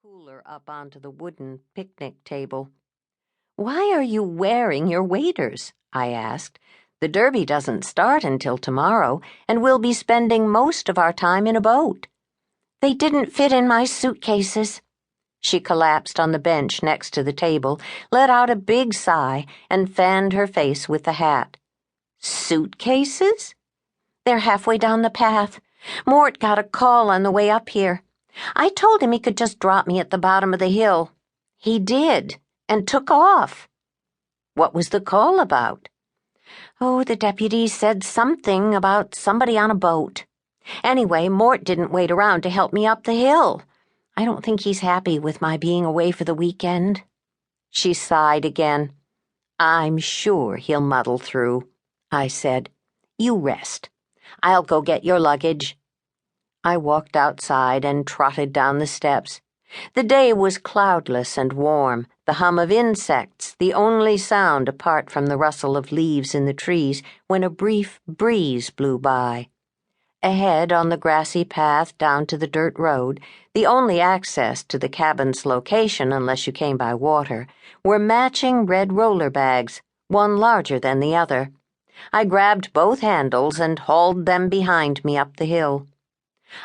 cooler up onto the wooden picnic table. "Why are you wearing your waders?" I asked. "The derby doesn't start until tomorrow, and we'll be spending most of our time in a boat." "They didn't fit in my suitcases." She collapsed on the bench next to the table, let out a big sigh, and fanned her face with the hat. "Suitcases?" "They're halfway down the path. Mort got a call on the way up here. I told him he could just drop me at the bottom of the hill. He did, and took off." "What was the call about?" "Oh, the deputy said something about somebody on a boat. Anyway, Mort didn't wait around to help me up the hill. I don't think he's happy with my being away for the weekend." She sighed again. "I'm sure he'll muddle through," I said. "You rest. I'll go get your luggage." I walked outside and trotted down the steps. The day was cloudless and warm, the hum of insects the only sound apart from the rustle of leaves in the trees when a brief breeze blew by. Ahead on the grassy path down to the dirt road, the only access to the cabin's location unless you came by water, were matching red roller bags, one larger than the other. I grabbed both handles and hauled them behind me up the hill.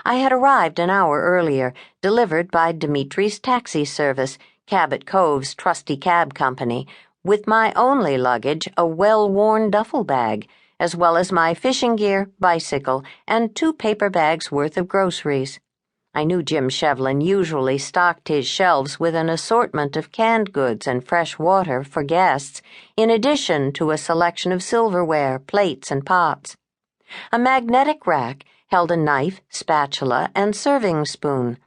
I had arrived an hour earlier, delivered by Dimitri's taxi service, Cabot Cove's trusty cab company, with my only luggage, a well-worn duffel bag, as well as my fishing gear, bicycle, and 2 paper bags worth of groceries. I knew Jim Shevlin usually stocked his shelves with an assortment of canned goods and fresh water for guests, in addition to a selection of silverware, plates, and pots. A magnetic rack held a knife, spatula, and serving spoon.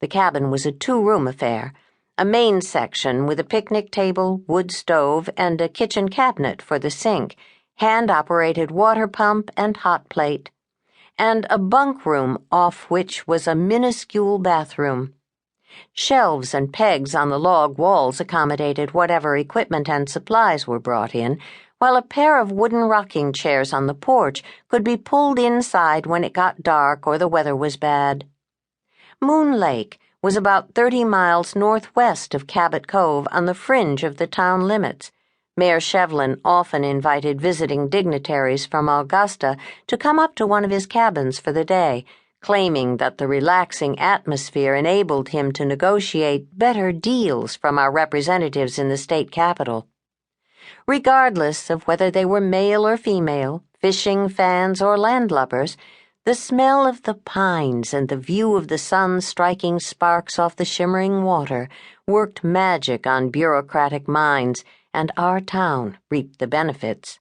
The cabin was a 2-room affair, a main section with a picnic table, wood stove, and a kitchen cabinet for the sink, hand-operated water pump and hot plate, and a bunk room off which was a minuscule bathroom. Shelves and pegs on the log walls accommodated whatever equipment and supplies were brought in, while a pair of wooden rocking chairs on the porch could be pulled inside when it got dark or the weather was bad. Moon Lake was about 30 miles northwest of Cabot Cove on the fringe of the town limits. Mayor Shevlin often invited visiting dignitaries from Augusta to come up to one of his cabins for the day, claiming that the relaxing atmosphere enabled him to negotiate better deals from our representatives in the state capitol. Regardless of whether they were male or female, fishing fans or landlubbers, the smell of the pines and the view of the sun striking sparks off the shimmering water worked magic on bureaucratic minds, and our town reaped the benefits.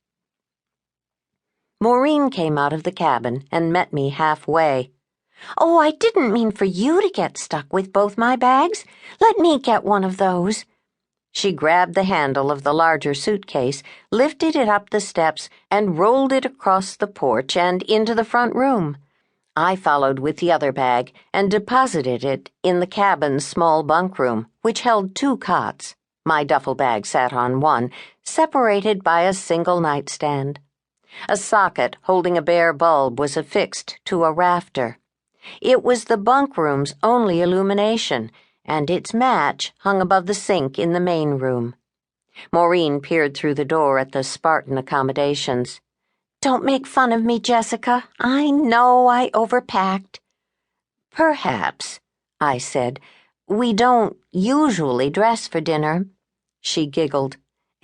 Maureen came out of the cabin and met me halfway. "Oh, I didn't mean for you to get stuck with both my bags. Let me get one of those." She grabbed the handle of the larger suitcase, lifted it up the steps, and rolled it across the porch and into the front room. I followed with the other bag and deposited it in the cabin's small bunk room, which held 2 cots. My duffel bag sat on one, separated by a single nightstand. A socket holding a bare bulb was affixed to a rafter. It was the bunk room's only illumination, and its match hung above the sink in the main room. Maureen peered through the door at the Spartan accommodations. "Don't make fun of me, Jessica. I know I overpacked." "Perhaps," I said. "We don't usually dress for dinner." She giggled.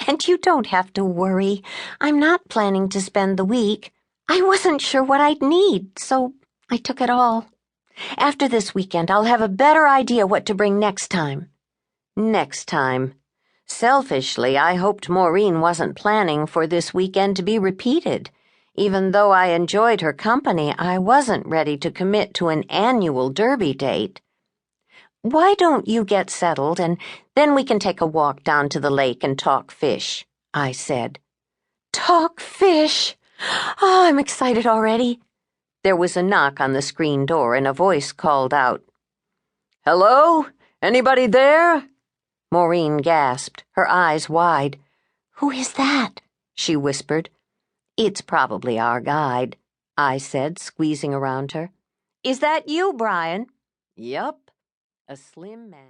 "And you don't have to worry. I'm not planning to spend the week. I wasn't sure what I'd need, so I took it all. After this weekend, I'll have a better idea what to bring next time." Next time. Selfishly, I hoped Maureen wasn't planning for this weekend to be repeated. Even though I enjoyed her company, I wasn't ready to commit to an annual derby date. "Why don't you get settled, and then we can take a walk down to the lake and talk fish," I said. "Talk fish! Oh, I'm excited already." There was a knock on the screen door, and a voice called out. "Hello? Anybody there?" Maureen gasped, her eyes wide. "Who is that?" she whispered. "It's probably our guide," I said, squeezing around her. "Is that you, Brian?" "Yup." A slim man